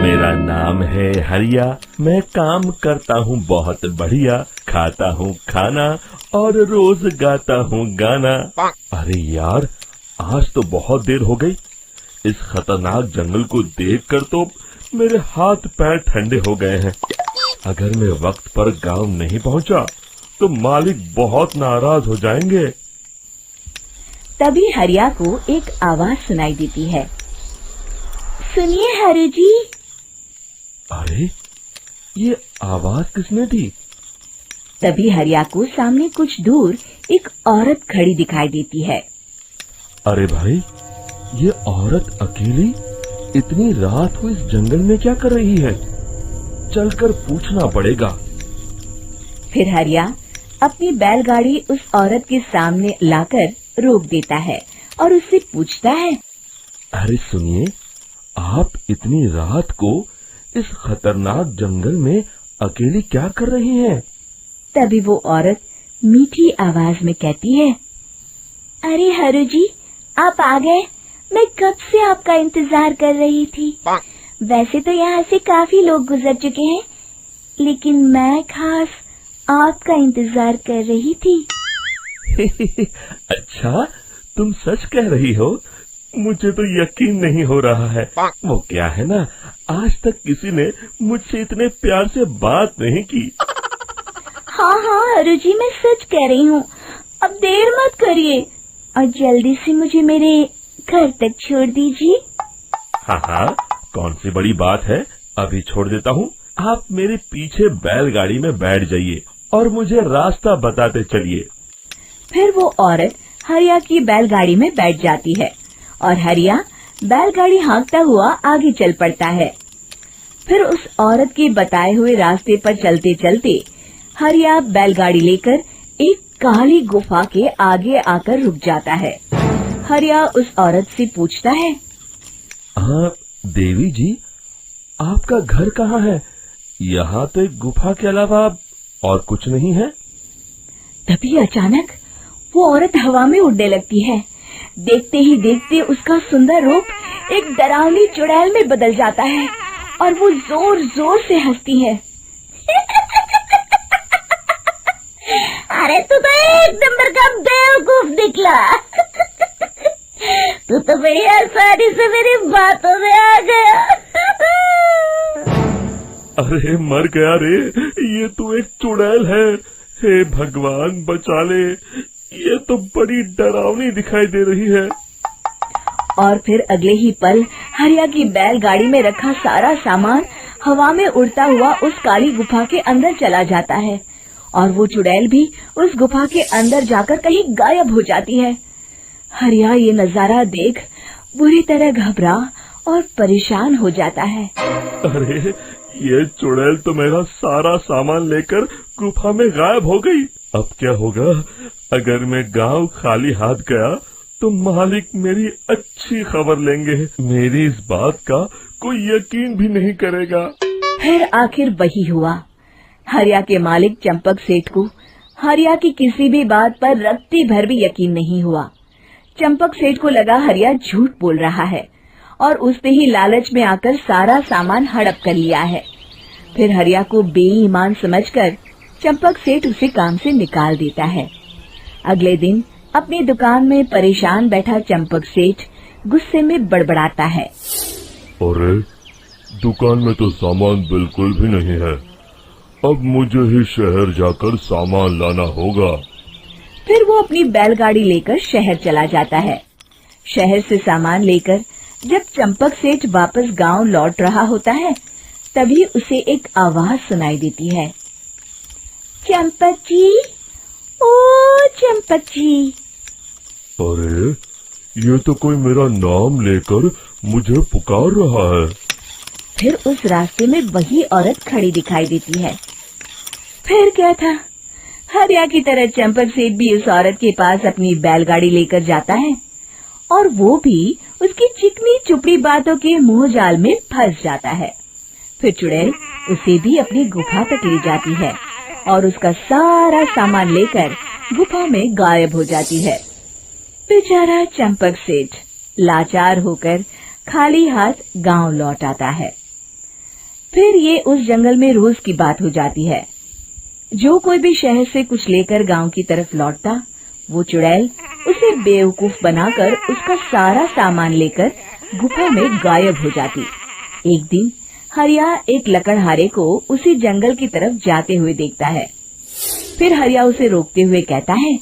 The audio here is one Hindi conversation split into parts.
मेरा नाम है हरिया, मैं काम करता हूँ बहुत बढ़िया, खाता हूँ खाना और रोज गाता हूँ गाना। अरे यार, आज तो बहुत देर हो गई। इस खतरनाक जंगल को देखकर तो मेरे हाथ पैर ठंडे हो गए हैं। अगर मैं वक्त पर गांव नहीं पहुंचा तो मालिक बहुत नाराज हो जाएंगे। तभी हरिया को एक आवाज सुनाई देती है। सुनिए हरु जी। अरे, ये आवाज किसने दी? तभी हरिया को सामने कुछ दूर एक औरत खड़ी दिखाई देती है। अरे भाई, ये औरत अकेली इतनी रात को इस जंगल में क्या कर रही है? चलकर पूछना पड़ेगा। फिर हरिया अपनी बैलगाड़ी उस औरत के सामने लाकर रोक देता है और उससे पूछता है। अरे सुनिए, आप इतनी रात को इस खतरनाक जंगल में अकेली क्या कर रही हैं? तभी वो औरत मीठी आवाज में कहती है, अरे हरु जी, आप आ गए। मैं कब से आपका इंतजार कर रही थी। वैसे तो यहाँ से काफी लोग गुजर चुके हैं, लेकिन मैं खास आपका इंतजार कर रही थी। अच्छा, तुम सच कह रही हो? मुझे तो यकीन नहीं हो रहा है। वो क्या है ना, आज तक किसी ने मुझसे इतने प्यार से बात नहीं की। हाँ हाँ हरु जी, मैं सच कह रही हूँ। अब देर मत करिए और जल्दी से मुझे मेरे घर तक छोड़ दीजिए। हाँ हाँ, कौन सी बड़ी बात है, अभी छोड़ देता हूँ। आप मेरे पीछे बैलगाड़ी में बैठ जाइए और मुझे रास्ता बताते चलिए। फिर वो औरत हरिया की बैलगाड़ी में बैठ जाती है और हरिया बैलगाड़ी हाँकता हुआ आगे चल पड़ता है। फिर उस औरत के बताए हुए रास्ते पर चलते चलते हरिया बैलगाड़ी लेकर एक काली गुफा के आगे आकर रुक जाता है। हरिया उस औरत से पूछता है, हाँ देवी जी, आपका घर कहाँ है? यहाँ तो एक गुफा के अलावा और कुछ नहीं है। तभी अचानक वो औरत हवा में उड़ने लगती है। देखते ही देखते उसका सुंदर रूप एक डरावनी चुड़ैल में बदल जाता है और वो जोर जोर से हंसती है। अरे तू तो एक नंबर का बेवकूफ निकला। तू तो बड़ी आसानी से मेरी बातों में आ गया। अरे मर गया रे, ये तो एक चुड़ैल है। हे भगवान बचा ले, ये तो बड़ी डरावनी दिखाई दे रही है। और फिर अगले ही पल हरिया की बैलगाड़ी में रखा सारा सामान हवा में उड़ता हुआ उस काली गुफा के अंदर चला जाता है और वो चुड़ैल भी उस गुफा के अंदर जाकर कहीं गायब हो जाती है। हरिया ये नजारा देख बुरी तरह घबरा और परेशान हो जाता है। अरे, ये चुड़ैल तो मेरा सारा सामान लेकर गुफा में गायब हो गई। अब क्या होगा? अगर मैं गांव खाली हाथ गया तो मालिक मेरी अच्छी खबर लेंगे। मेरी इस बात का कोई यकीन भी नहीं करेगा। फिर आखिर वही हुआ। हरिया के मालिक चंपक सेठ को हरिया की किसी भी बात पर रत्ती भर भी यकीन नहीं हुआ। चंपक सेठ को लगा हरिया झूठ बोल रहा है और उसने ही लालच में आकर सारा सामान हड़प कर लिया है। फिर हरिया को बेईमान समझकर चंपक सेठ उसे काम से निकाल देता है। अगले दिन अपनी दुकान में परेशान बैठा चंपक सेठ गुस्से में बड़बड़ाता है। अरे, दुकान में तो सामान बिल्कुल भी नहीं है। अब मुझे ही शहर जाकर सामान लाना होगा। फिर वो अपनी बैलगाड़ी लेकर शहर चला जाता है। शहर से सामान लेकर जब चंपक सेठ वापस गांव लौट रहा होता है, तभी उसे एक आवाज सुनाई देती है। चंपक जी, ओ चंपक जी। अरे, ये तो कोई मेरा नाम लेकर मुझे पुकार रहा है। फिर उस रास्ते में वही औरत खड़ी दिखाई देती है। फिर क्या था, हरिया की तरह चंपक सेठ भी उस औरत के पास अपनी बैलगाड़ी लेकर जाता है और वो भी उसकी चिकनी चुपड़ी बातों के मुंह जाल में फंस जाता है। फिर चुड़ैल उसे भी अपनी गुफा तक ले जाती है और उसका सारा सामान लेकर गुफा में गायब हो जाती है। बेचारा चंपक सेठ लाचार होकर खाली हाथ गांव लौट आता है। फिर ये उस जंगल में रोज की बात हो जाती है। जो कोई भी शहर से कुछ लेकर गांव की तरफ लौटता, वो चुड़ैल उसे बेवकूफ बनाकर उसका सारा सामान लेकर गुफा में गायब हो जाती। एक दिन हरिया एक लकड़हारे को उसी जंगल की तरफ जाते हुए देखता है। फिर हरिया उसे रोकते हुए कहता है,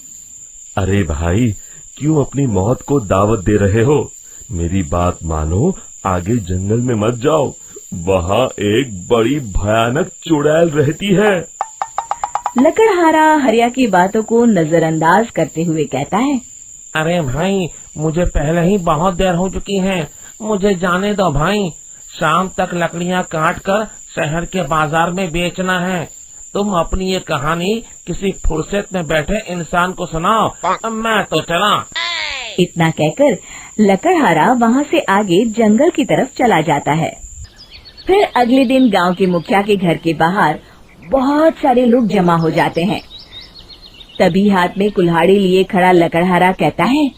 अरे भाई, क्यों अपनी मौत को दावत दे रहे हो? मेरी बात मानो, आगे जंगल में मत जाओ, वहाँ एक बड़ी भयानक चुड़ैल रहती है। लकड़हारा हरिया की बातों को नजरअंदाज करते हुए कहता है, अरे भाई, मुझे पहले ही बहुत देर हो चुकी है, मुझे जाने दो भाई। शाम तक लकड़ियाँ काट कर शहर के बाजार में बेचना है। तुम अपनी ये कहानी किसी फुर्सत में बैठे इंसान को सुनाओ, मैं तो चला। इतना कहकर लकड़हारा वहाँ से आगे जंगल की तरफ चला जाता है। फिर अगले दिन गांव के मुखिया के घर के बाहर बहुत सारे लोग जमा हो जाते हैं। तभी हाथ में कुल्हाड़ी लिए खड़ा लकड़हारा कहता है,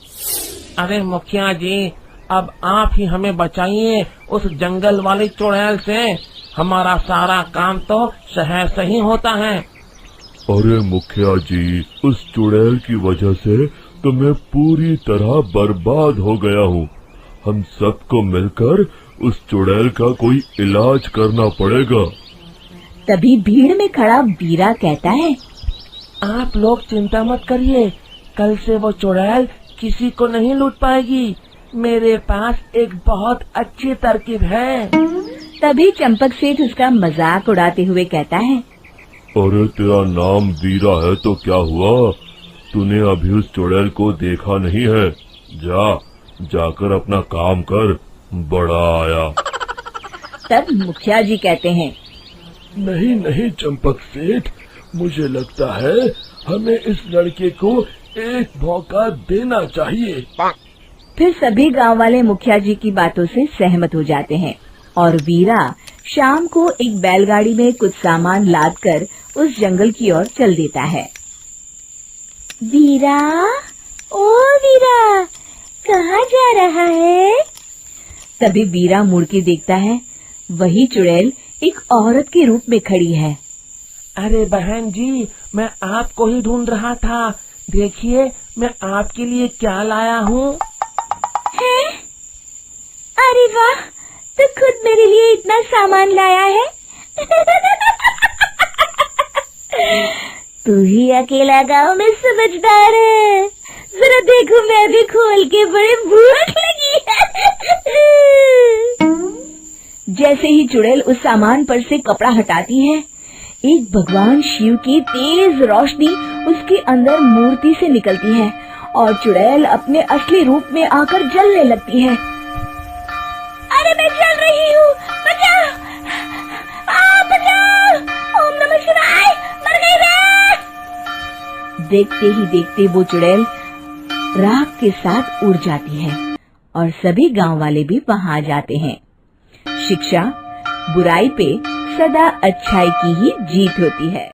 अरे मुखिया जी, अब आप ही हमें बचाइए उस जंगल वाली चुड़ैल से। हमारा सारा काम तो शहर से ही होता है। अरे मुखिया जी, उस चुड़ैल की वजह से तो मैं पूरी तरह बर्बाद हो गया हूँ। हम सबको मिलकर उस चुड़ैल का कोई इलाज करना पड़ेगा। तभी भीड़ में खड़ा वीरा कहता है, आप लोग चिंता मत करिए, कल से वो चुड़ैल किसी को नहीं लूट पाएगी। मेरे पास एक बहुत अच्छी तरकीब है। तभी चंपक सेठ उसका मजाक उड़ाते हुए कहता है, अरे तेरा नाम वीरा है तो क्या हुआ? तूने अभी उस चुड़ैल को देखा नहीं है? जाकर अपना काम कर, बड़ा आया। तब मुखिया जी कहते हैं, नहीं चंपक सेठ, मुझे लगता है हमें इस लड़के को एक मौका देना चाहिए। फिर सभी गांव वाले मुखिया जी की बातों से सहमत हो जाते हैं और वीरा शाम को एक बैलगाड़ी में कुछ सामान लादकर उस जंगल की ओर चल देता है। वीरा, ओ वीरा, कहाँ जा रहा है? तभी वीरा मुड़ के देखता है, वही चुड़ैल एक औरत के रूप में खड़ी है। अरे बहन जी, मैं आपको ही ढूंढ रहा था। देखिए, मैं आपके लिए क्या लाया हूँ। हैं? अरे वाह, तो खुद मेरे लिए इतना सामान लाया है। तू ही अकेला गांव में समझदार है। जरा देखो, मैं भी खोल के, बड़े भूख लगी है। जैसे ही चुड़ैल उस सामान पर से कपड़ा हटाती है, एक भगवान शिव की तेज रोशनी उसके अंदर मूर्ति से निकलती है और चुड़ैल अपने असली रूप में आकर जलने लगती है। अरे मैं जल रही हूँ, बचाओ! बचाओ! ओम नमः शिवाय, मर गई मैं! देखते ही देखते वो चुड़ैल राख के साथ उड़ जाती है और सभी गांव वाले भी वहां जाते हैं। शिक्षा बुराई पे सदा अच्छाई की ही जीत होती है।